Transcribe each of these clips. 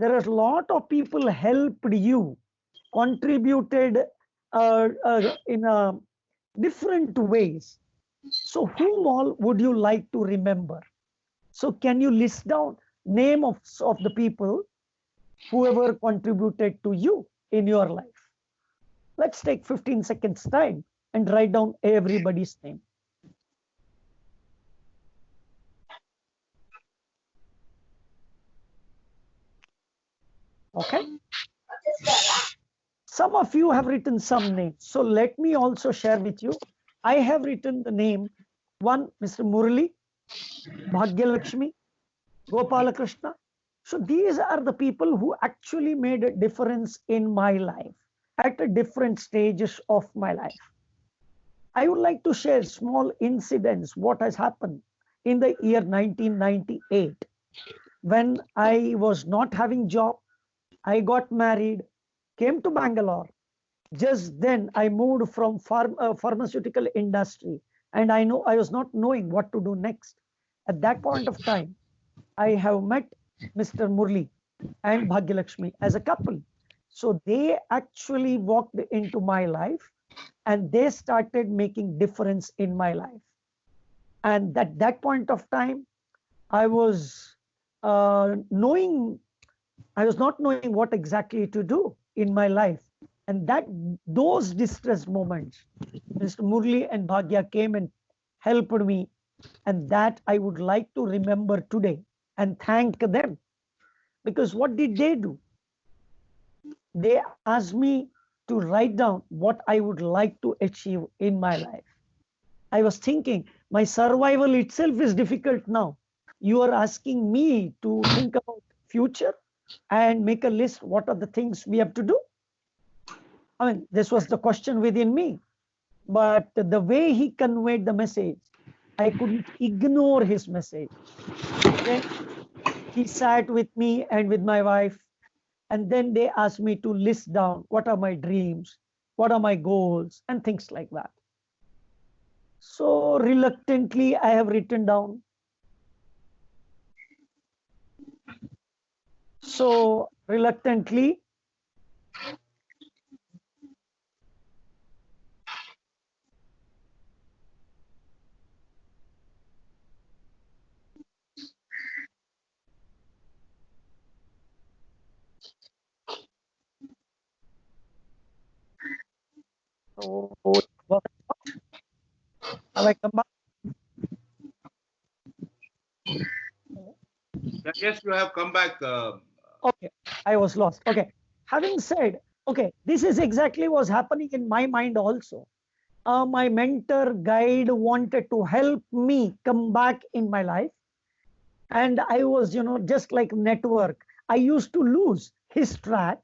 There are a lot of people helped you, contributed in different ways. So whom all would you like to remember? So can you list down name of the people whoever contributed to you in your life? Let's take 15 seconds time and write down everybody's name. Okay. Some of you have written some names. So let me also share with you. I have written the name one, Mr. Murali, Bhagyalakshmi, Gopalakrishna. So these are the people who actually made a difference in my life at different stages of my life. I would like to share small incidents, what has happened in the year 1998. When I was not having job, I got married, came to Bangalore. Just then I moved from pharmaceutical industry, and I was not knowing what to do next. At that point of time, I have met Mr. Murli and Bhagyalakshmi as a couple. So they actually walked into my life and they started making difference in my life. And at that point of time, I was knowing, I was not knowing what exactly to do in my life. And those distress moments, Mr. Murli and Bhagya came and helped me. And that I would like to remember today and thank them. Because what did they do? They asked me to write down what I would like to achieve in my life. I was thinking, my survival itself is difficult now. You are asking me to think about future and make a list. What are the things we have to do? I mean, this was the question within me. But the way he conveyed the message, I couldn't ignore his message. Then he sat with me and with my wife, and then they asked me to list down what are my dreams, what are my goals, and things like that. So reluctantly, I have written down. So reluctantly, so have I come back? Yes, you have come back. Okay, I was lost. Okay, having said, okay, this is exactly what's happening in my mind also. My mentor guide wanted to help me come back in my life, and I was, just like network. I used to lose his track,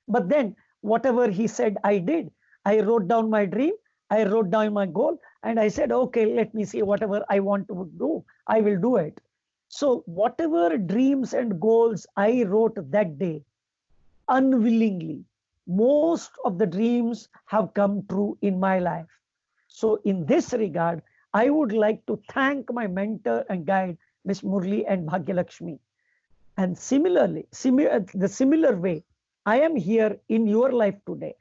but then whatever he said, I did. I wrote down my dream, I wrote down my goal, and I said, okay, let me see, whatever I want to do, I will do it. So whatever dreams and goals I wrote that day, unwillingly, most of the dreams have come true in my life. So in this regard, I would like to thank my mentor and guide, Miss Murli and Bhagyalakshmi. And similarly, the similar way, I am here in your life today.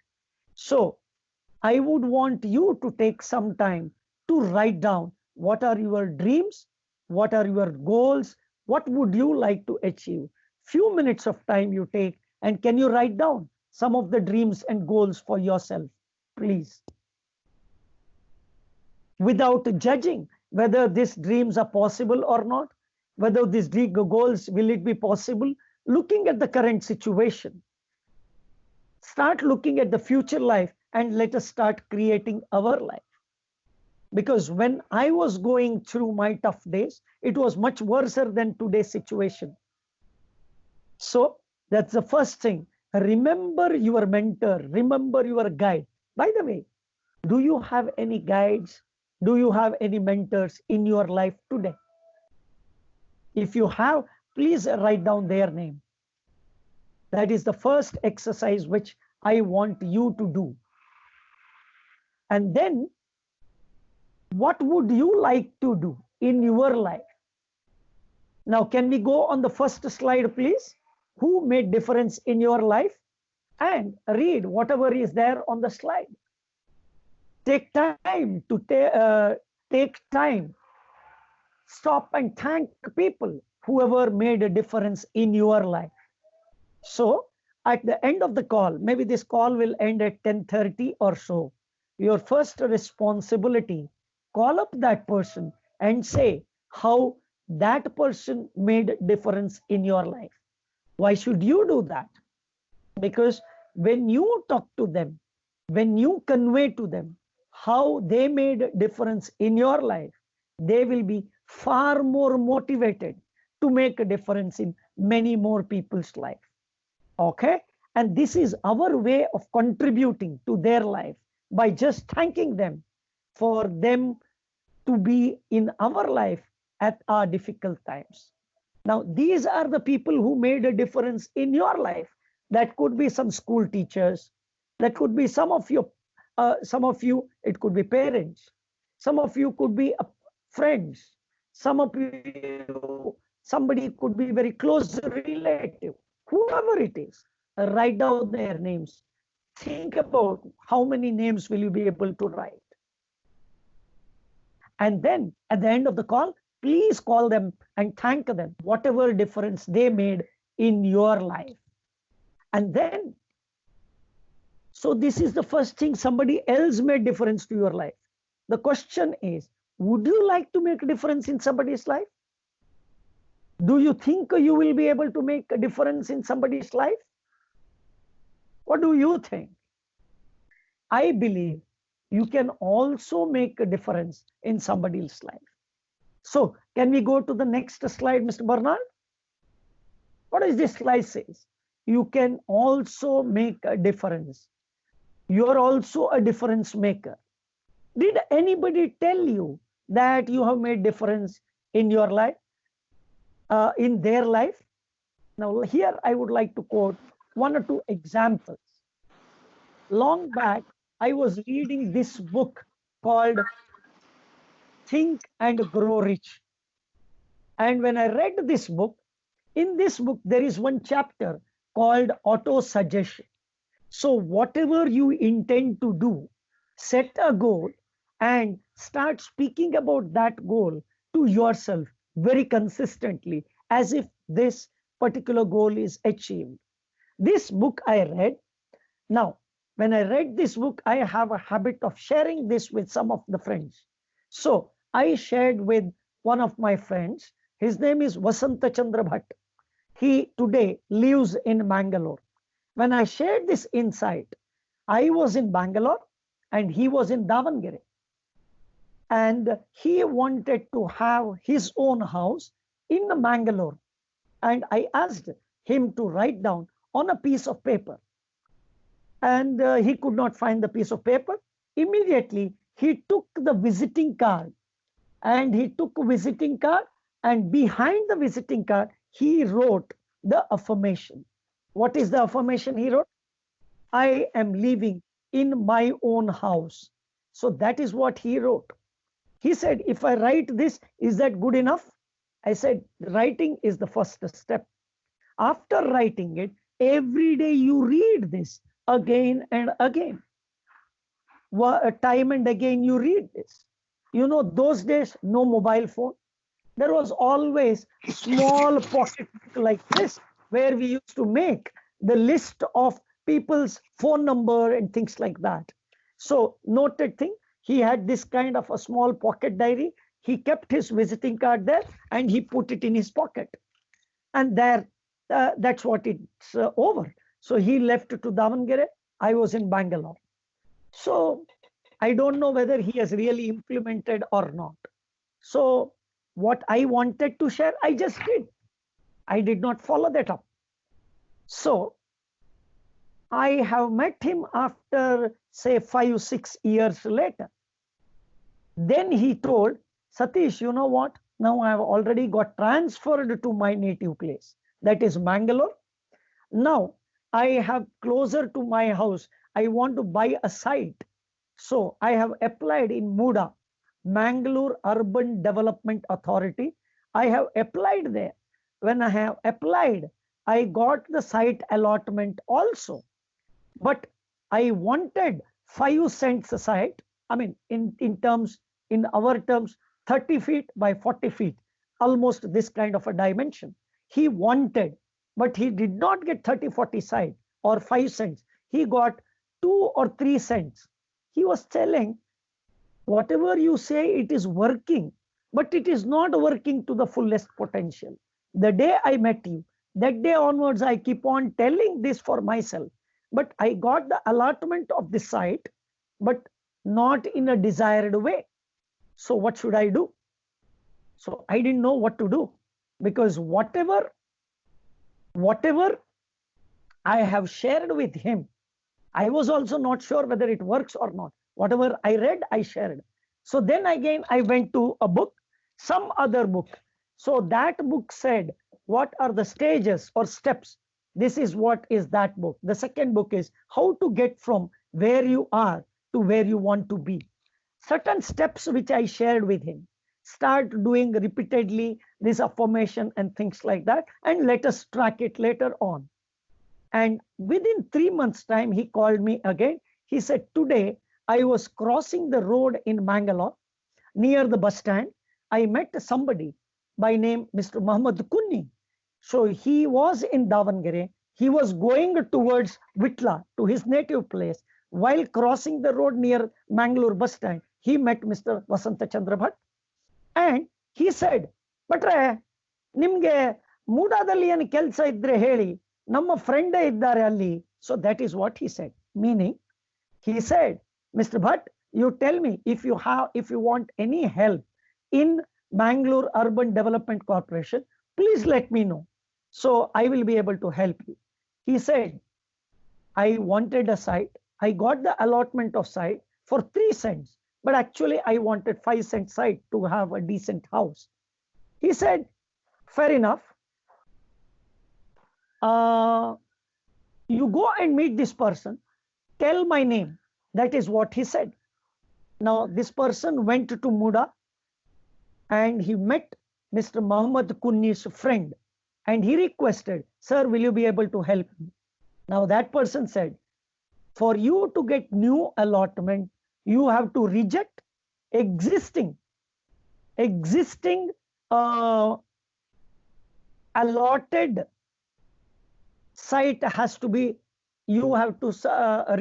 So I would want you to take some time to write down what are your dreams, what are your goals, what would you like to achieve. Few minutes of time you take, and can you write down some of the dreams and goals for yourself, please? Without judging whether these dreams are possible or not, whether these goals, will it be possible, looking at the current situation. Start looking at the future life and let us start creating our life. Because when I was going through my tough days, it was much worse than today's situation. So that's the first thing. Remember your mentor, remember your guide. By the way, do you have any guides? Do you have any mentors in your life today? If you have, please write down their name. That is the first exercise which I want you to do. And then, what would you like to do in your life? Now, can we go on the first slide, please? who made difference in your life and read whatever is there on the slide. Take time to take time. Stop and thank people, whoever made a difference in your life. So at the end of the call, maybe this call will end at 10:30 or so. Your first responsibility, call up that person and say how that person made a difference in your life. Why should you do that? Because when you talk to them, when you convey to them how they made a difference in your life, they will be far more motivated to make a difference in many more people's life. Okay? And this is our way of contributing to their life by just thanking them for them to be in our life at our difficult times. Now, these are the people who made a difference in your life. That could be some school teachers. That could be some of you, it could be parents. Some of you could be friends. Some of you, somebody could be very close relative. Whoever it is, write down their names. Think about how many names will you be able to write. And then at the end of the call, please call them and thank them, whatever difference they made in your life. And then, so this is the first thing, somebody else made difference to your life. The question is, would you like to make a difference in somebody's life? Do you think you will be able to make a difference in somebody's life? What do you think? I believe you can also make a difference in somebody's life. So can we go to the next slide, Mr. Bernard? What does this slide says? You can also make a difference. You are also a difference maker. Did anybody tell you that you have made difference in your life, in their life? Now here I would like to quote one or two examples. Long back, I was reading this book called Think and Grow Rich. And when I read this book, in this book, there is one chapter called auto suggestion. So whatever you intend to do, set a goal and start speaking about that goal to yourself very consistently, as if this particular goal is achieved. This book I read. Now, when I read this book, I have a habit of sharing this with some of the friends. So I shared with one of my friends. His name is Vasanta Chandra Bhatt. He today lives in Bangalore. When I shared this insight, I was in Bangalore and he was in Davangere. And he wanted to have his own house in Bangalore. And I asked him to write down on a piece of paper. And he could not find the piece of paper. Immediately, he took the visiting card. And he took a visiting card. And behind the visiting card, he wrote the affirmation. What is the affirmation he wrote? I am living in my own house. So that is what he wrote. He said, if I write this, is that good enough? I said, writing is the first step. After writing it, every day you read this again and again. Time and again you read this. You know, those days, no mobile phone. There was always small pocket like this, where we used to make the list of people's phone number and things like that. So noted thing, he had this kind of a small pocket diary. He kept his visiting card there and he put it in his pocket. And there, that's what it's over. So he left to Davangere. I was in Bangalore. So I don't know whether he has really implemented or not. So what I wanted to share, I just did. I did not follow that up. So I have met him after, say, 5-6 years later. Then he told, Satish, you know what? Now I have already got transferred to my native place. That is Bangalore. Now I have closer to my house. I want to buy a site. So I have applied in MUDA, Mangalore Urban Development Authority. I have applied there. When I have applied, I got the site allotment also, but I wanted 5 cents a site. I mean, in our terms, 30 feet by 40 feet, almost this kind of a dimension. He wanted, but he did not get 30, 40 site or 5 cents. He got 2 or 3 cents. He was telling, whatever you say, it is working, but it is not working to the fullest potential. The day I met you, that day onwards, I keep on telling this for myself. But I got the allotment of the site, but not in a desired way. So what should I do? So I didn't know what to do, because whatever I have shared with him, I was also not sure whether it works or not. Whatever I read, I shared. So then again, I went to a book, some other book. So that book said, what are the stages or steps? This is what is that book. The second book is how to get from where you are to where you want to be. Certain steps which I shared with him. Start doing repeatedly this affirmation and things like that, and let us track it later on. And within 3 months' time, he called me again. He said, today I was crossing the road in Mangalore near the bus stand. I met somebody by name Mr. Muhammad Kunni. So he was in Davangere. He was going towards Vitla, to his native place. While crossing the road near Mangalore bus stand, he met Mr. Vasanta Chandra Bhatt. And he said, Batre, nimge ಮೂಡಾದಲ್ಲಿ ಏನು ಕೆಲಸ ಇದ್ರೆ ಹೇಳಿ, ನಮ್ಮ ಫ್ರೆಂಡೇ ಇದ್ದಾರೆ ಅಲ್ಲಿ. So that is what he said. Meaning, he said, Mr. Bhatt, you tell me if you want any help in Bangalore Urban Development Corporation, please let me know. So I will be able to help you. He said, I wanted a site. I got the allotment of site for 3 cents, but actually I wanted 5 cent site to have a decent house. He said, fair enough. You go and meet this person, tell my name. That is what he said. Now this person went to Muda and he met Mr. Muhammad Kunni's friend, and he requested, sir, will you be able to help me? Now that person said, for you to get new allotment, you have to reject existing allotted site. Has to be, you have to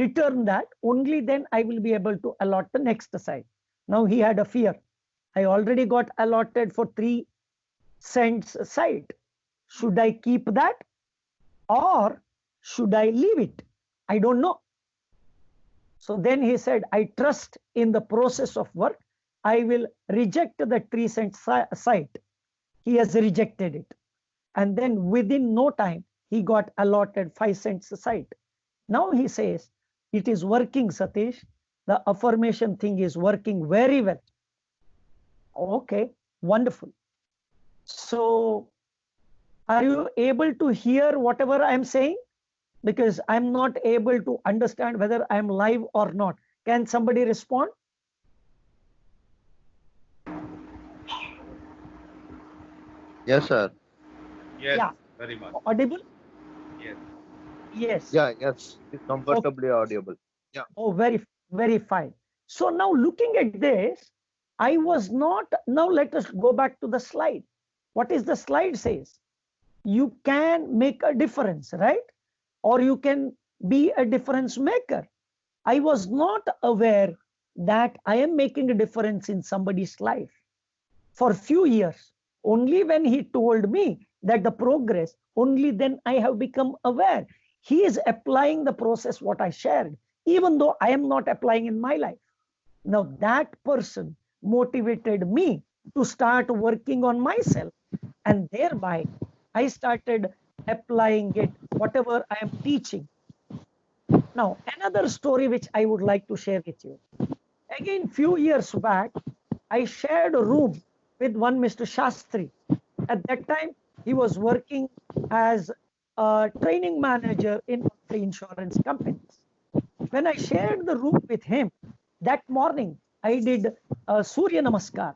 return that. Only then I will be able to allot the next site. Now he had a fear. I already got allotted for 3 cents site. Should I keep that or should I leave it? I don't know. So then he said, I trust in the process of work. I will reject the 3 cent site. He has rejected it. And then within no time, he got allotted 5 cents a site. Now he says, it is working, Satish. The affirmation thing is working very well. Okay, wonderful. So are you able to hear whatever I'm saying? Because I'm not able to understand whether I'm live or not. Can somebody respond? Yes, sir. Yes, Yeah. very much. Audible? Yes. Yes. Yeah, yes. It's comfortably audible. Yeah. Oh, very, very fine. So now looking at this, I was not, now let us go back to the slide. What is the slide says? You can make a difference, right? Or you can be a difference maker. I was not aware that I am making a difference in somebody's life for few years. Only when he told me that the progress, only then I have become aware. He is applying the process what I shared, even though I am not applying in my life. Now that person motivated me to start working on myself, and thereby I started applying it, whatever I am teaching. Now, another story which I would like to share with you. Again, few years back, I shared a room with one Mr. Shastri. At that time, he was working as a training manager in one of the insurance companies. When I shared the room with him, that morning, I did Surya Namaskar.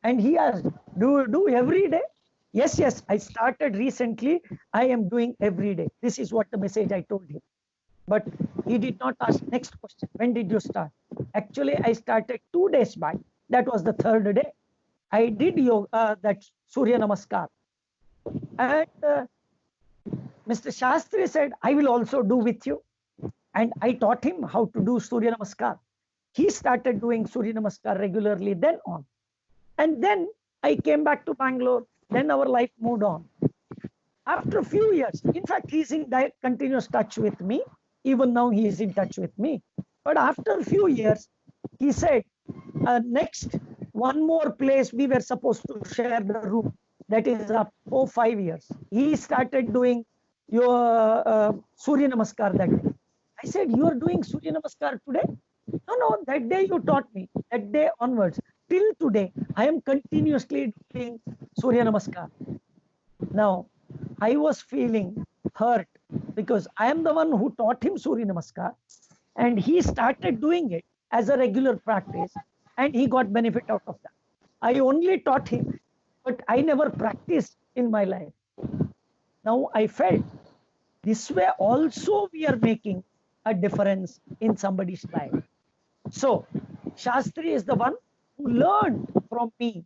And he asked, do you do every day? Yes, yes, I started recently. I am doing every day. This is what the message I told him. But he did not ask next question. When did you start? Actually, I started 2 days back. That was the third day. I did yoga, that Surya Namaskar. And Mr. Shastri said, I will also do with you. And I taught him how to do Surya Namaskar. He started doing Surya Namaskar regularly then on. And then I came back to Bangalore. Then our life moved on. After a few years, in fact, he's in continuous touch with me. Even now, he is in touch with me. But after a few years, he said, next, one more place we were supposed to share the room. That is up 4-5 years. He started doing your Surya Namaskar that day. I said, you are doing Surya Namaskar today? No, no, that day you taught me. That day onwards, till today, I am continuously doing Surya Namaskar. Now, I was feeling hurt because I am the one who taught him Surya Namaskar, and he started doing it as a regular practice, and he got benefit out of that. I only taught him, but I never practiced in my life. Now I felt this way also we are making a difference in somebody's life. So Shastri is the one who learned from me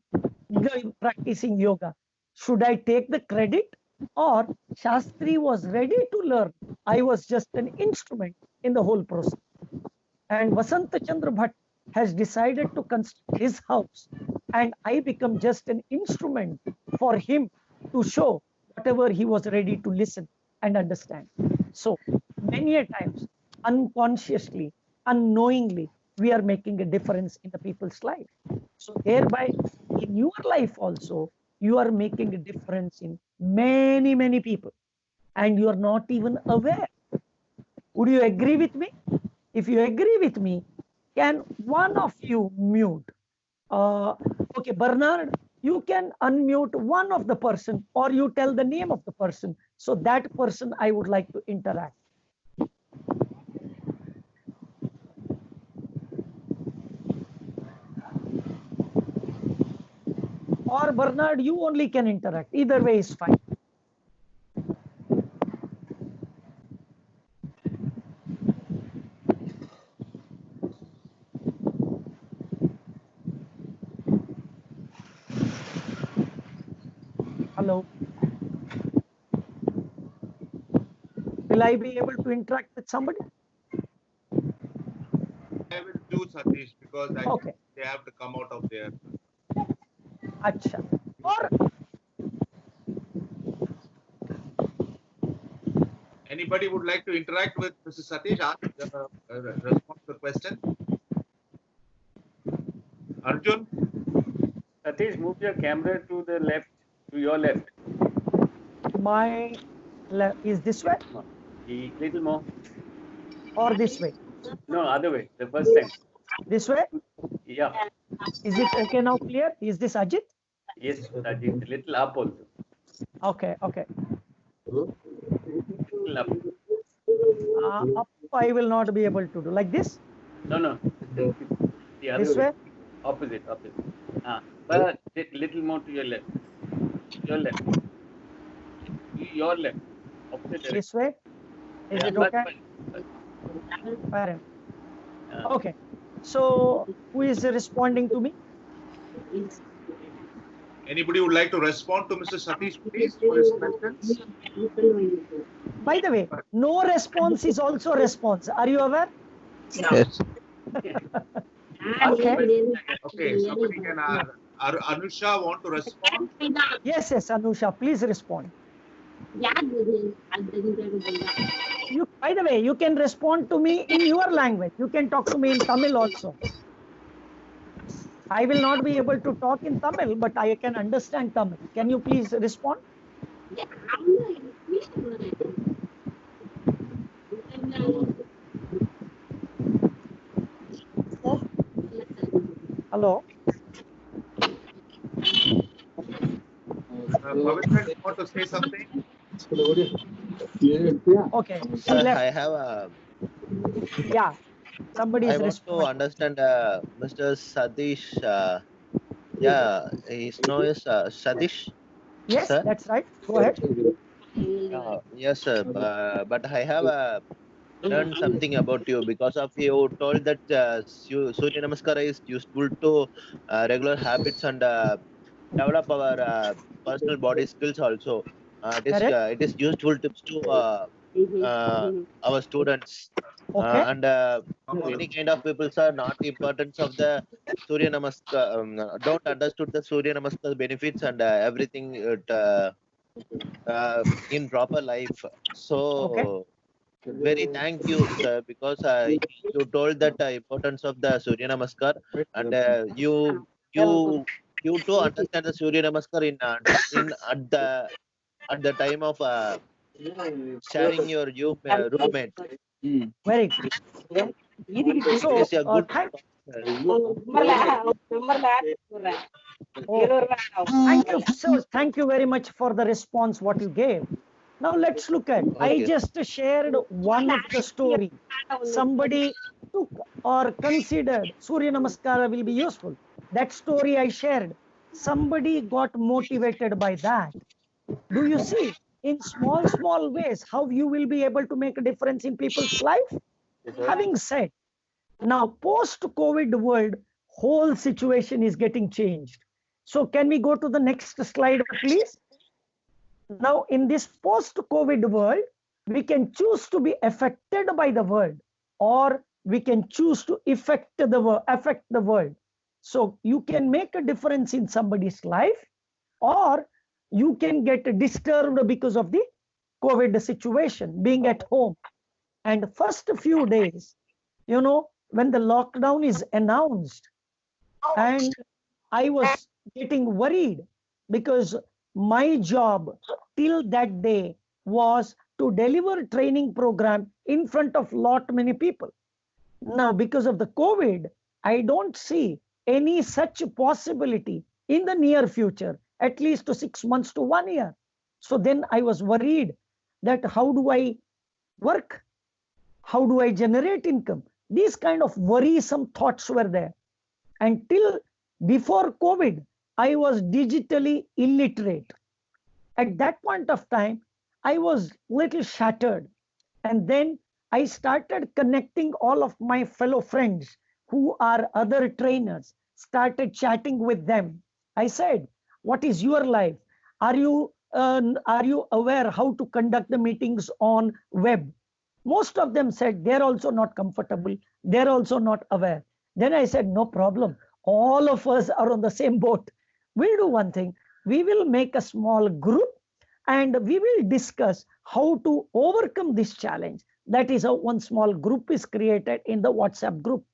practicing yoga. Should I take the credit, or Shastri was ready to learn? I was just an instrument in the whole process. And Vasanta Chandra Bhatt has decided to construct his house, and I become just an instrument for him to show whatever he was ready to listen and understand. So many a times, unconsciously, unknowingly, we are making a difference in the people's life. So thereby, in your life also, you are making a difference in many, many people, and you are not even aware. Would you agree with me? If you agree with me, can one of you mute? Okay, Bernard, you can unmute one of the person, or you tell the name of the person. So that person I would like to interact. Or Bernard, you only can interact. Either way is fine. Hello. Will I be able to interact with somebody? I will do Satish because I Okay. think they have to come out of there. Acha. Or Anybody would like to interact with Mr. Satish? Ask, respond to the question. Arjun? Satish, move your camera to the left, to your left. my left is this way Little more. or this way? No, other way. The first time. This way? Yeah. Is it okay now? Clear? Is this Ajit? Yes, Satish. Little up also. Okay, okay. Little up. Up I will not be able to do. Like this? No, no. The other This way? Opposite, opposite. But little more to your left. Your left. Your left. Opposite direction. This way? Is it okay? Fine. Okay. So who is responding to me? Anybody would like to respond to Mr. Satish, please, for his questions? By the way, no response is also response. Are you aware? Yes. Okay. Okay, somebody can Anusha want to respond? Yes, yes, Anusha, please respond. You, by the way, you can respond to me in your language. You can talk to me in Tamil also. I will not be able to talk in Tamil, but I can understand Tamil. Can you please respond? Hello. Pavitra, you want to say something? Okay. Sir, I have a. Yeah. Somebody I is want to responding. understand Mr. Satish. Yeah, his name is Satish. Yes, Sir? that's right. Go ahead. Yes, sir. But I have learned something about you because of you told that Surya Namaskara is useful to regular habits and develop our personal body skills also. Correct. It is useful tips to our students Okay. and many kind of people are not importance of the Surya Namaskar don't understood the Surya Namaskar benefits and everything in proper life. Okay. So very thank you, sir, because you told that importance of the Surya Namaskar and you you too understand the Surya Namaskar in at the time of sharing your roommate. Very good. It So, is a good. okay. Thank you. So, thank you very much for the response what you gave. Now let's look at. I Okay. just shared one of the story. Somebody took or considered Surya Namaskara will be useful. That story I shared. Somebody got motivated by that. Do you see in small, small ways how you will be able to make a difference in people's life? Having said, now post-COVID world, whole situation is getting changed. So can we go to the next slide, please? Now, in this post-COVID world, we can choose to be affected by the world, or we can choose to affect the world. So you can make a difference in somebody's life, or you can get disturbed because of the COVID situation, being at home. And first few days, when the lockdown is announced, and I was getting worried because my job till that day was to deliver training program in front of lot many people. Now, because of the COVID, I don't see any such possibility in the near future, at least to 6 months to 1 year. So then I was worried that how do I work? How do I generate income? These kind of worrisome thoughts were there. Until before COVID, I was digitally illiterate. At that point of time, I was little shattered. And then I started connecting all of my fellow friends who are other trainers, started chatting with them. I said, what is your life? Are you aware how to conduct the meetings on web? Most of them said they're also not comfortable. They're also not aware. Then I said, no problem. All of us are on the same boat. We'll do one thing. We will make a small group and we will discuss how to overcome this challenge. That is how one small group is created in the WhatsApp group.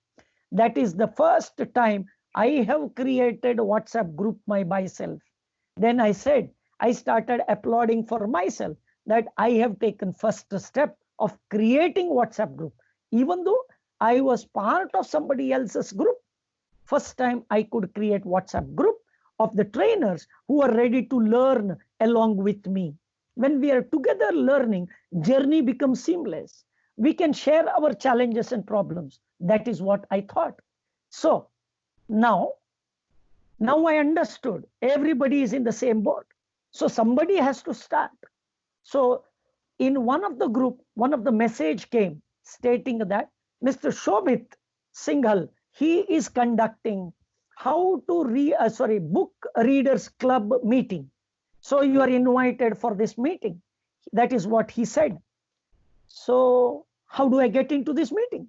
That is the first time I have created a WhatsApp group myself. Then I said, I started applauding for myself that I have taken first step of creating WhatsApp group. Even though I was part of somebody else's group, first time I could create WhatsApp group of the trainers who are ready to learn along with me. When we are together learning, journey becomes seamless. We can share our challenges and problems. That is what I thought. So now I understood everybody is in the same boat. So somebody has to start. So in one of the group, one of the message came stating that Mr. Shobhit Singhal, he is conducting how to book readers club meeting. So you are invited for this meeting. That is what he said. So how do I get into this meeting?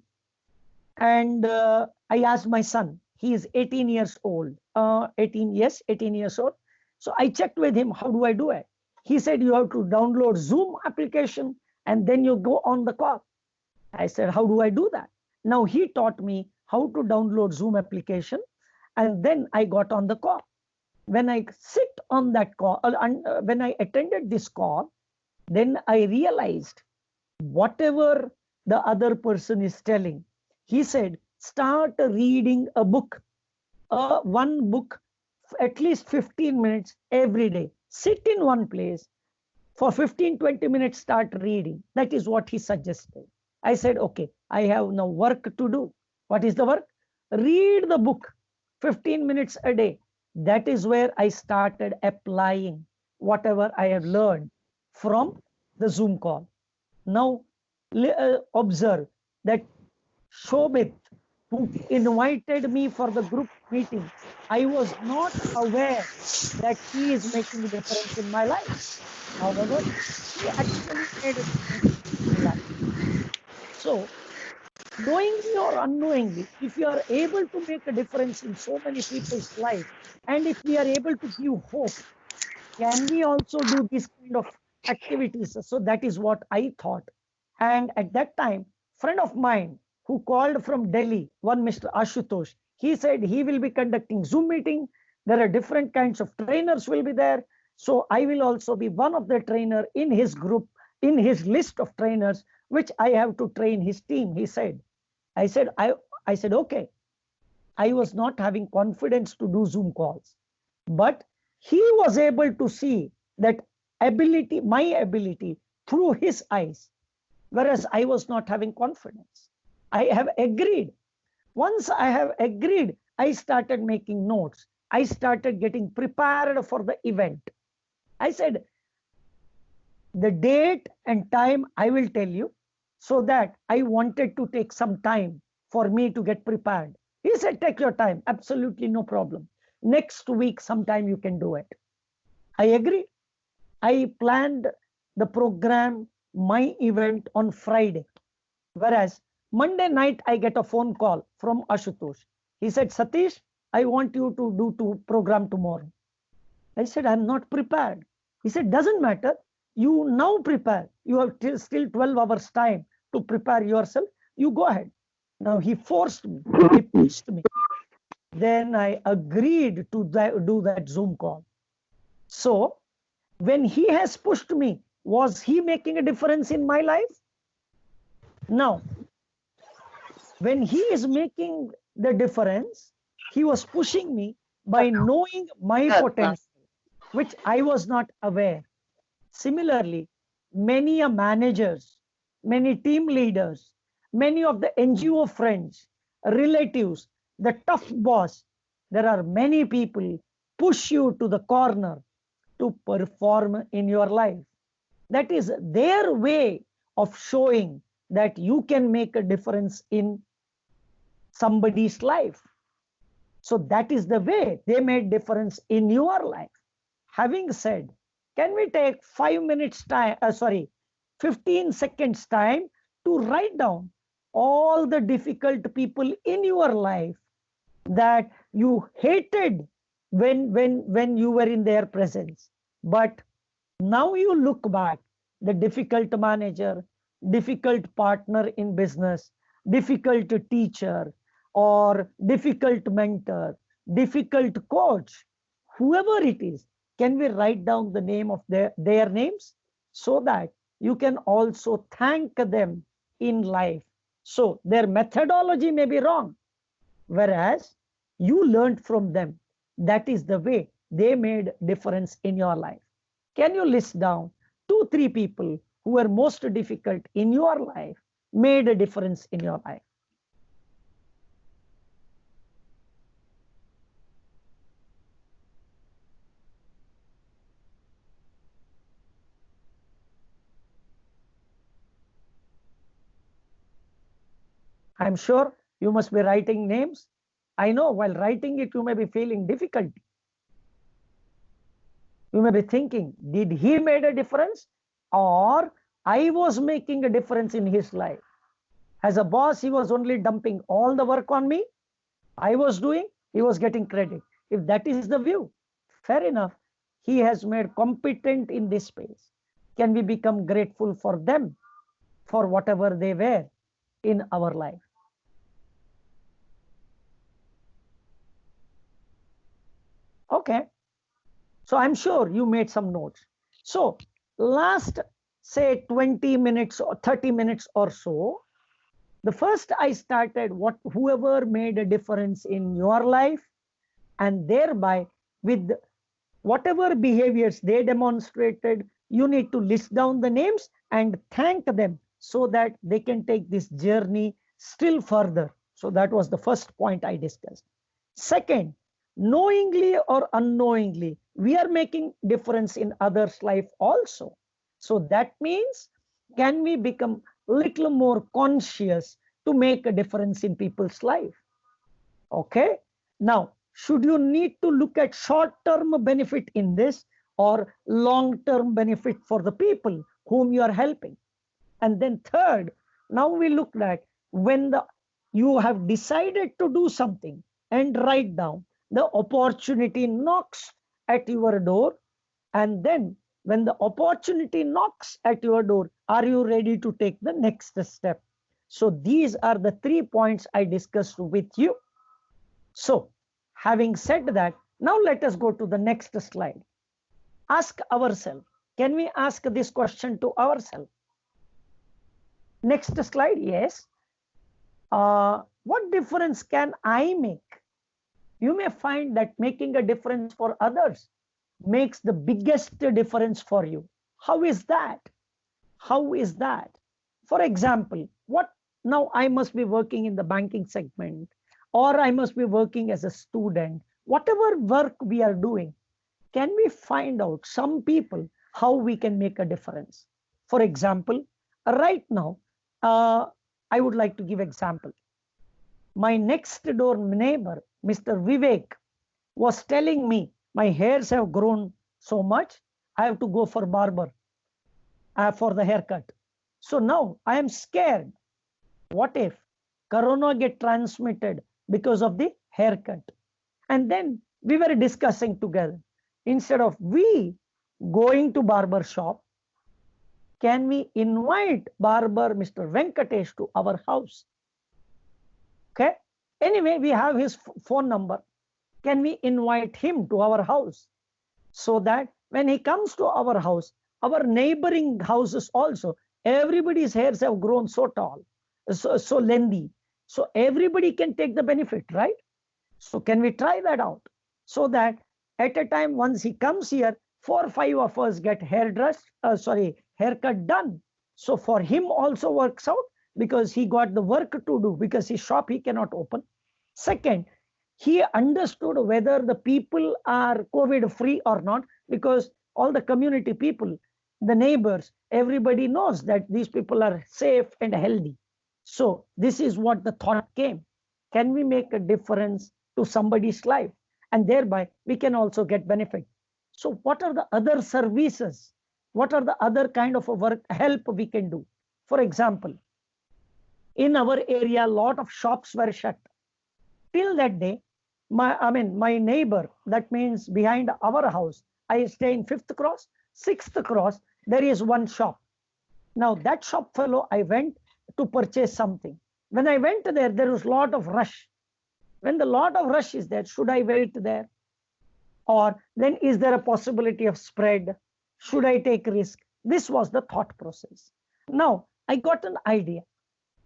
And I asked my son, he is 18 years old, 18 years old. So I checked with him, how do I do it? He said, you have to download Zoom application and then you go on the call. I said, how do I do that? Now he taught me how to download Zoom application and then I got on the call. When I sit on that call, when I attended this call, then I realized whatever the other person is telling. He said, start reading a book, one book, at least 15 minutes every day. Sit in one place for 15-20 minutes, start reading. That is what he suggested. I said, okay, I have now work to do. What is the work? Read the book 15 minutes a day. That is where I started applying. whatever I have learned from the Zoom call. Now, observe that Shobit, who invited me for the group meeting, I was not aware that he is making a difference in my life. However, he actually made a difference in my life. So, knowingly or unknowingly, if you are able to make a difference in so many people's life, and if we are able to give hope, can we also do this kind of activities? So that is what I thought. And at that time, friend of mine who called from Delhi, one Mr. Ashutosh, he said he will be conducting Zoom meeting. There are different kinds of trainers will be there. So I will also be one of the trainer in his group, in his list of trainers, which I have to train his team, he said. I said, okay. I was not having confidence to do Zoom calls, but he was able to see that ability, my ability through his eyes, whereas I was not having confidence. I have agreed. Once I have agreed, I started making notes. I started getting prepared for the event. I said, the date and time I will tell you, so that I wanted to take some time for me to get prepared. He said, take your time, absolutely no problem. Next week, sometime you can do it. I agree. I planned the program, my event on Friday. Whereas Monday night, I get a phone call from Ashutosh. He said, Satish, I want you to do program tomorrow. I said, I'm not prepared. He said, doesn't matter. You now prepare. You have still 12 hours time to prepare yourself. You go ahead. Now he forced me. He pushed me. Then I agreed to do that Zoom call. So when he has pushed me, was he making a difference in my life? Now, when he is making the difference, he was pushing me by knowing my potential, which I was not aware. Similarly, many managers, many team leaders, many of the NGO friends, relatives, the tough boss, there are many people push you to the corner to perform in your life. That is their way of showing that you can make a difference in somebody's life. So that is the way they made difference in your life. Having said, can we take 5 minutes time, 15 seconds time to write down all the difficult people in your life that you hated when you were in their presence. But now you look back, the difficult manager, difficult partner in business, difficult teacher, or difficult mentor, difficult coach, whoever it is, can we write down the name of their names so that you can also thank them in life? So their methodology may be wrong, whereas you learned from them. That is the way they made difference in your life. Can you list down 2-3 people who were most difficult in your life, made a difference in your life? I'm sure you must be writing names. I know while writing it, you may be feeling difficulty. You may be thinking, did he made a difference, or I was making a difference in his life? As a boss, he was only dumping all the work on me. I was doing, he was getting credit. If that is the view, fair enough. He has made competent in this space. Can we become grateful for them, for whatever they were in our life? Okay. So I'm sure you made some notes. So last, say 20 minutes or 30 minutes or so, the first I started whoever made a difference in your life, and thereby with whatever behaviors they demonstrated, you need to list down the names and thank them so that they can take this journey still further. So that was the first point I discussed. Second, knowingly or unknowingly, we are making difference in others' life also. So that means, can we become little more conscious to make a difference in people's life? Okay. Now, should you need to look at short-term benefit in this or long-term benefit for the people whom you are helping? And then third, now we look at when you have decided to do something and write down, the opportunity knocks at your door. And then when the opportunity knocks at your door, are you ready to take the next step? So these are the 3 points I discussed with you. So having said that, now let us go to the next slide. Ask ourselves. Can we ask this question to ourselves? Next slide. Yes. What difference can I make? You may find that making a difference for others makes the biggest difference for you. How is that? How is that? For example, what now I must be working in the banking segment, or I must be working as a student. Whatever work we are doing, can we find out some people how we can make a difference? For example, right now, I would like to give example. My next door neighbor, Mr. Vivek, was telling me my hairs have grown so much, I have to go for barber for the haircut. So now I am scared. What if corona get transmitted because of the haircut? And then we were discussing together. Instead of we going to barber shop, can we invite barber Mr. Venkatesh to our house? Okay. Anyway, we have his phone number. Can we invite him to our house so that when he comes to our house, our neighboring houses also, everybody's hairs have grown so tall, so lengthy. So everybody can take the benefit, right? So can we try that out? So that at a time, once he comes here, 4 or 5 of us get haircut done. So for him also works out because he got the work to do because his shop he cannot open. Second, he understood whether the people are COVID free or not, because all the community people, the neighbors, everybody knows that these people are safe and healthy. So this is what the thought came. Can we make a difference to somebody's life? And thereby we can also get benefit. So what are the other services? What are the other kind of work help we can do? For example, in our area, a lot of shops were shut. Till that day, my neighbor, that means behind our house, I stay in 5th cross, 6th cross, there is one shop. Now that shop fellow, I went to purchase something. When I went there, there was a lot of rush. When the lot of rush is there, should I wait there? Or then is there a possibility of spread? Should I take risk? This was the thought process. Now I got an idea.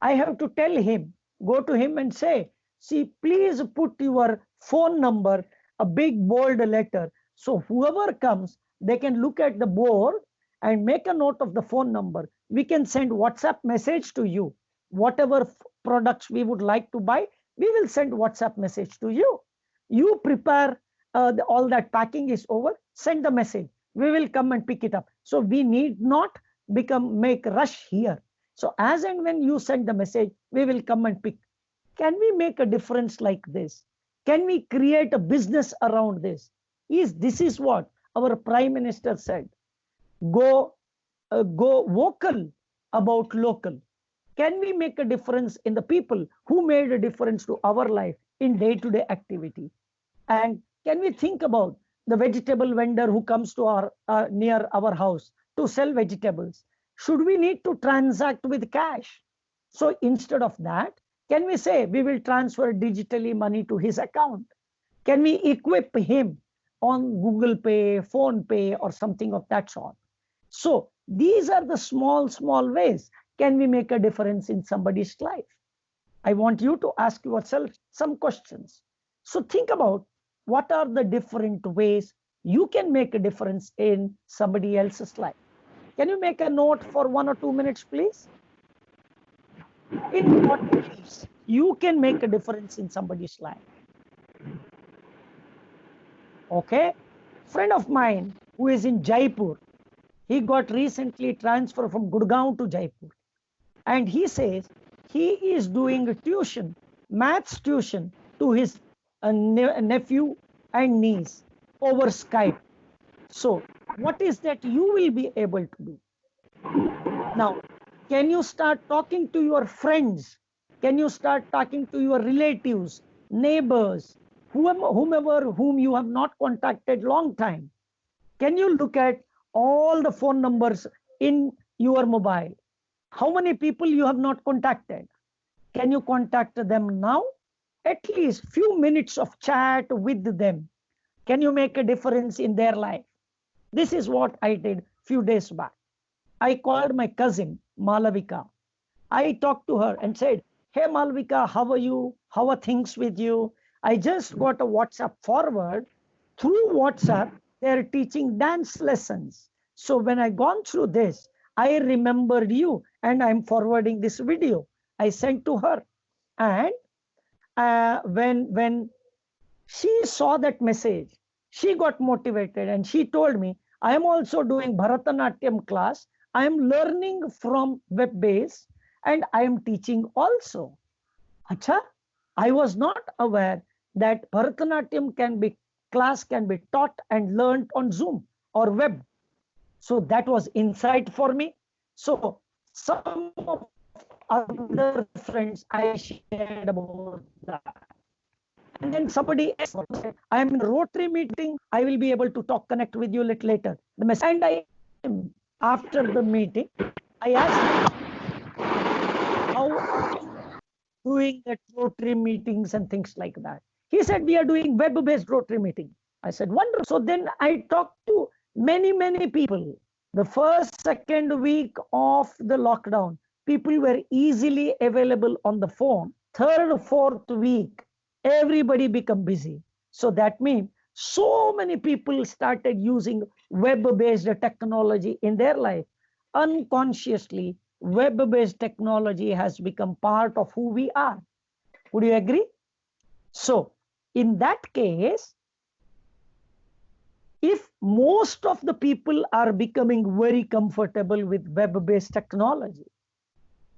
I have to tell him, go to him and say, see, please put your phone number, a big bold letter. So whoever comes, they can look at the board and make a note of the phone number. We can send WhatsApp message to you. Whatever products we would like to buy, we will send WhatsApp message to you. You prepare all that packing is over, send the message. We will come and pick it up. So we need not make rush here. So as and when you send the message, we will come and pick. Can we make a difference like this? Can we create a business around this? This is what our Prime Minister said. Go vocal about local. Can we make a difference in the people who made a difference to our life in day-to-day activity? And can we think about the vegetable vendor who comes to our near our house to sell vegetables? Should we need to transact with cash? So instead of that, can we say we will transfer digitally money to his account? Can we equip him on Google Pay, Phone Pay, or something of that sort? So these are the small ways. Can we make a difference in somebody's life? I want you to ask yourself some questions. So think about what are the different ways you can make a difference in somebody else's life. Can you make a note for 1 or 2 minutes, please? In what ways you can make a difference in somebody's life? Okay, friend of mine who is in Jaipur, he got recently transferred from Gurgaon to Jaipur, and he says he is doing a tuition, maths tuition, to his nephew and niece over Skype. So what is that you will be able to do? Now, can you start talking to your friends? Can you start talking to your relatives, neighbors, whomever whom you have not contacted long time? Can you look at all the phone numbers in your mobile? How many people you have not contacted? Can you contact them now? At least few minutes of chat with them. Can you make a difference in their life? This is what I did few days back. I called my cousin Malavika. I talked to her and said, "Hey Malavika, how are you? How are things with you? I just got a WhatsApp forward. Through WhatsApp, they're teaching dance lessons. So when I gone through this, I remembered you and I'm forwarding this video." I sent to her. And when she saw that message, she got motivated and she told me, "I am also doing Bharatanatyam class. I am learning from web base and I am teaching also." Acha, I was not aware that Bharatanatyam class can be taught and learned on Zoom or web. So that was insight for me. So some of other friends I shared about that. And then somebody else said, "I am in a Rotary meeting. I will be able to connect with you a little later." And after the meeting, I asked him how doing that Rotary meetings and things like that. He said, "We are doing web-based Rotary meeting." I said, "Wonderful." So then I talked to many people. The first, second week of the lockdown, people were easily available on the phone. Third, fourth week, everybody become busy. So that means so many people started using web-based technology in their life. Unconsciously, web-based technology has become part of who we are. Would you agree? So in that case, if most of the people are becoming very comfortable with web-based technology,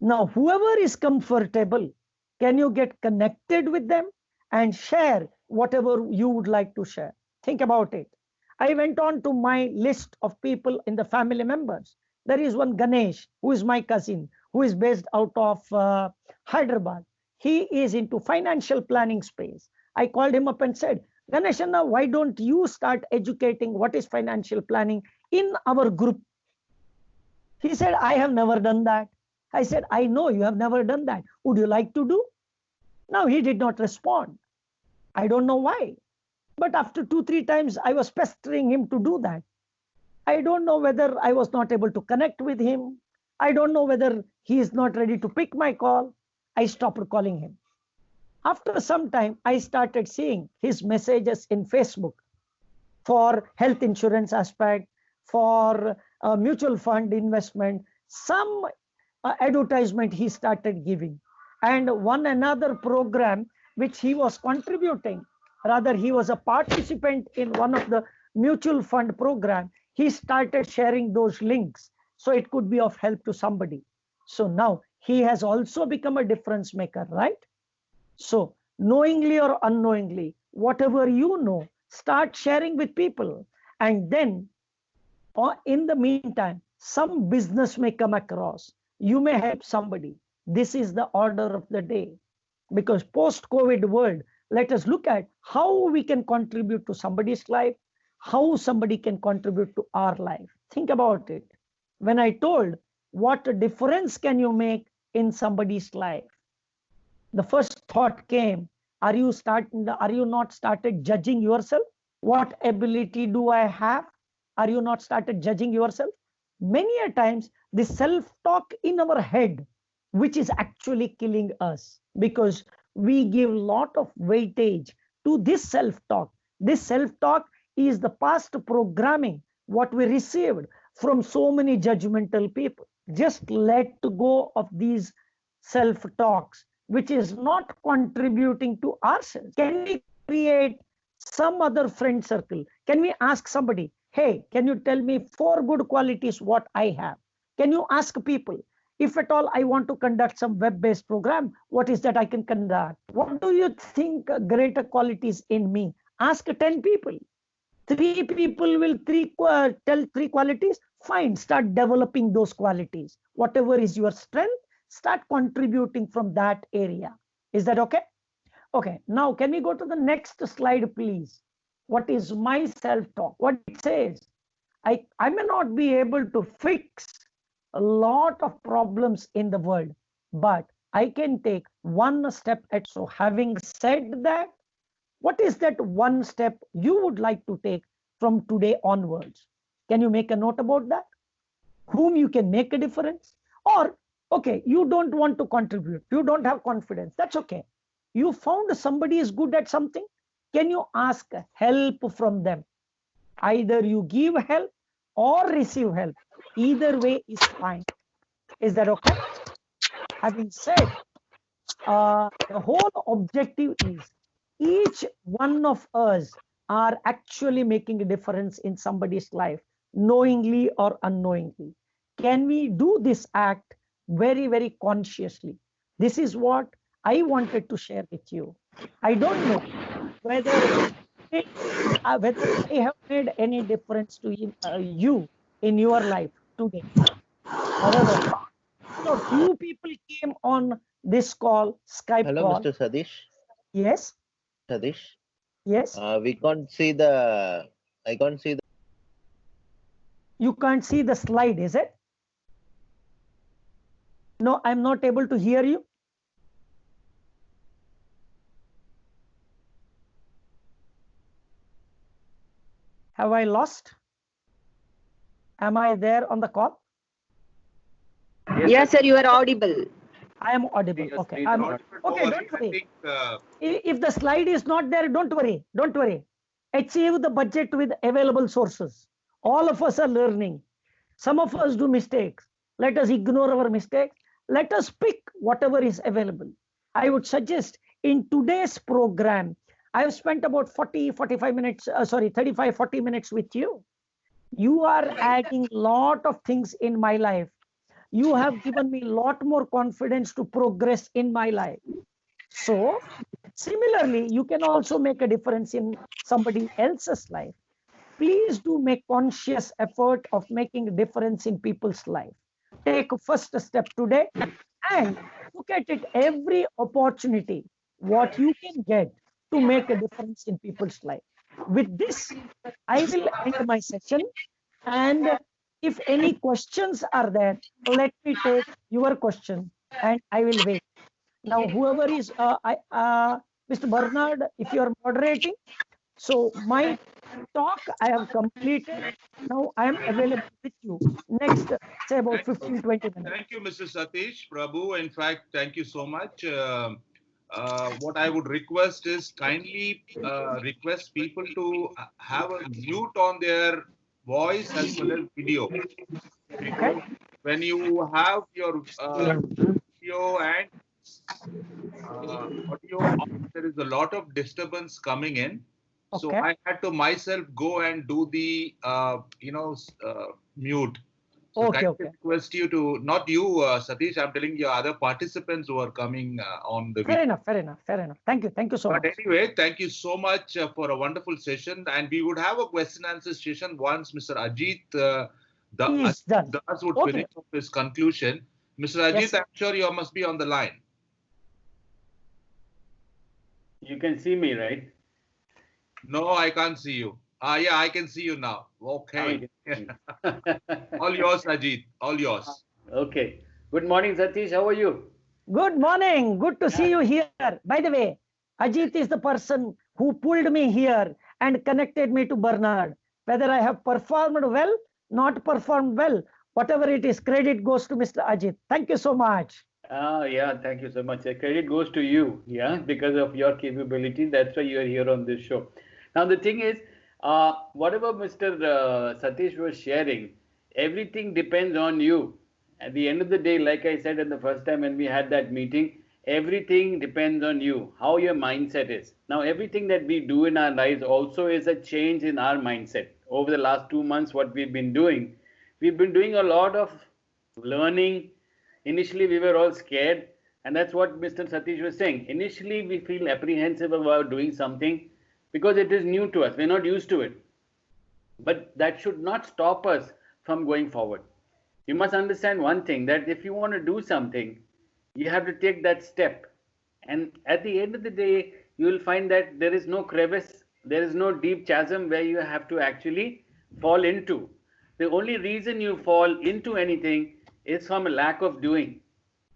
now whoever is comfortable, can you get connected with them and share whatever you would like to share? Think about it. I went on to my list of people in the family members. There is one Ganesh, who is my cousin, who is based out of Hyderabad. He is into financial planning space. I called him up and said, "Ganeshana, why don't you start educating what is financial planning in our group?" He said, "I have never done that." I said, "I know you have never done that. Would you like to do?" Now he did not respond. I don't know why. But after 2-3 times, I was pestering him to do that. I don't know whether I was not able to connect with him. I don't know whether he is not ready to pick my call. I stopped calling him. After some time, I started seeing his messages in Facebook for health insurance aspect, for mutual fund investment, some advertisement he started giving, and one another program which he was contributing. Rather, he was a participant in one of the mutual fund program. He started sharing those links so it could be of help to somebody. So now he has also become a difference maker, right? So knowingly or unknowingly, whatever you know, start sharing with people. And then in the meantime, some business may come across. You may help somebody. This is the order of the day. Because post-COVID world, let us look at how we can contribute to somebody's life, how somebody can contribute to our life. Think about it. When I told what a difference can you make in somebody's life, the first thought came, are you not started judging yourself? What ability do I have? Are you not started judging yourself? Many a times the self-talk in our head, which is actually killing us, because we give a lot of weightage to this self-talk. This self-talk is the past programming, what we received from so many judgmental people. Just let go of these self-talks, which is not contributing to ourselves. Can we create some other friend circle. Can we ask somebody, hey, can you tell me 4 good qualities what I have? Can you ask people, if at all I want to conduct some web-based program, what is that I can conduct? What do you think greater qualities in me? Ask 10 people. 3 people will tell 3 qualities. Fine, start developing those qualities. Whatever is your strength, start contributing from that area. Is that okay? Okay, now can we go to the next slide, please? What is my self-talk? What it says, I may not be able to fix a lot of problems in the world, but I can take one step at. So having said that, what is that one step you would like to take from today onwards? Can you make a note about that? Whom you can make a difference? Or, okay, you don't want to contribute, you don't have confidence, that's okay. You found somebody is good at something, can you ask help from them? Either you give help or receive help. Either way is fine. Is that okay? Having said, the whole objective is each one of us are actually making a difference in somebody's life, knowingly or unknowingly. Can we do this act very, very consciously? This is what I wanted to share with you. I don't know whether whether I have made any difference to you in your life today. However, few people came on this call, Skype Hello, call. Mr. Satish. Yes. Satish. Yes. We can't see the. I can't see the. You can't see the slide, is it? No, I'm not able to hear you. Have I lost? Am I there on the call? Yes, sir, you are audible. I am audible. Okay. I'm okay. Don't worry. If the slide is not there, don't worry. Don't worry. Achieve the budget with available sources. All of us are learning. Some of us do mistakes. Let us ignore our mistakes. Let us pick whatever is available. I would suggest in today's program, I have spent about 45 minutes, 35, 40 minutes with you. You are adding lot of things in my life. You have given me a lot more confidence to progress in my life. So similarly, you can also make a difference in somebody else's life. Please do make conscious effort of making a difference in people's life. Take a first step today and look at it every opportunity, what you can get to make a difference in people's life. With this, I will end my session. And if any questions are there, let me take your question and I will wait. Now, whoever is, Mr. Bernard, if you are moderating, so my talk I have completed. Now I am available with you. Next, say about 15, 20 minutes. Thank you, Mr. Satish. Prabhu, in fact, thank you so much. What I would request is kindly request people to have a mute on their voice as well as video. Because when you have your video and audio, there is a lot of disturbance coming in. So I had to myself go and do the, mute. So I request you to, not you, Satish, I'm telling you other participants who are coming on the video. Fair enough. Thank you so much. But anyway, thank you so much for a wonderful session. And we would have a question and answer session once Mr. Ajit Das would finish his conclusion. Mr. Ajit, I'm sure you must be on the line. You can see me, right? No, I can't see you. Yeah, I can see you now. Okay. All yours, Ajit. All yours. Okay. Good morning, Satish. How are you? Good morning. Good to see you here. By the way, Ajit is the person who pulled me here and connected me to Bernard. Whether I have performed well, not performed well, whatever it is, credit goes to Mr. Ajit. Thank you so much. Yeah, thank you so much. The credit goes to you, because of your capability. That's why you are here on this show. Now, the thing is, whatever Mr. Satish was sharing, everything depends on you. At the end of the day, like I said in the first time when we had that meeting, everything depends on you, how your mindset is. Now, everything that we do in our lives also is a change in our mindset. Over the last 2 months, what we've been doing a lot of learning. Initially, we were all scared, and that's what Mr. Satish was saying. Initially, we feel apprehensive about doing something because it is new to us. We're not used to it. But that should not stop us from going forward. You must understand one thing, that if you want to do something, you have to take that step. And at the end of the day, you will find that there is no crevice, there is no deep chasm where you have to actually fall into. The only reason you fall into anything is from a lack of doing.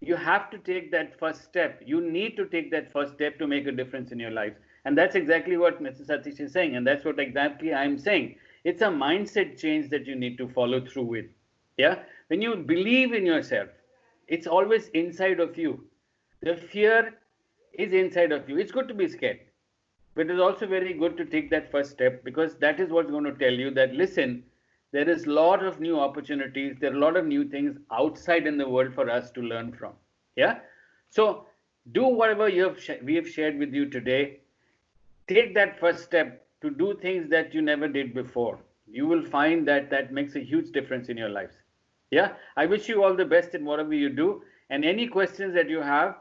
You have to take that first step. You need to take that first step to make a difference in your life. And that's exactly what Mr. Satish is saying. And that's what exactly I'm saying. It's a mindset change that you need to follow through with. Yeah. When you believe in yourself, it's always inside of you. The fear is inside of you. It's good to be scared, but it's also very good to take that first step, because that is what's going to tell you that, listen, there is a lot of new opportunities, there are a lot of new things outside in the world for us to learn from. Yeah. So do whatever we have shared with you today. Take that first step to do things that you never did before. You will find that that makes a huge difference in your lives. Yeah. I wish you all the best in whatever you do. And any questions that you have,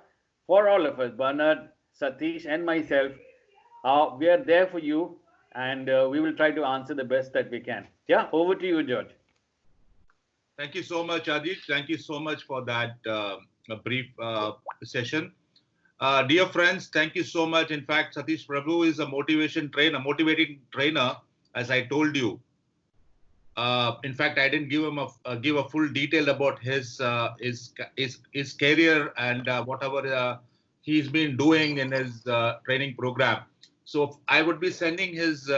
for all of us, Bernard, Satish, and myself, we are there for you, and we will try to answer the best that we can. Yeah, over to you, George. Thank you so much, Ajit. Thank you so much for that brief session. Dear friends, thank you so much. In fact, Satish Prabhu is a motivating trainer, as I told you. In fact, I didn't give him give a full detail about his career and whatever he's been doing in his training program. So I would be sending his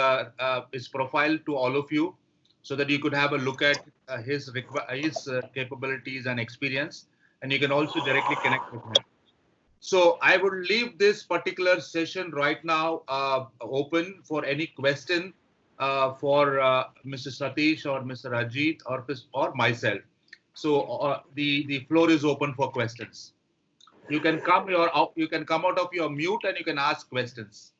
profile to all of you, so that you could have a look at his capabilities and experience, and you can also directly connect with him. So I would leave this particular session right now open for any question for Mr. Satish or Mr. Ajit or myself. So the floor is open for questions. You can come out of your mute and you can ask questions.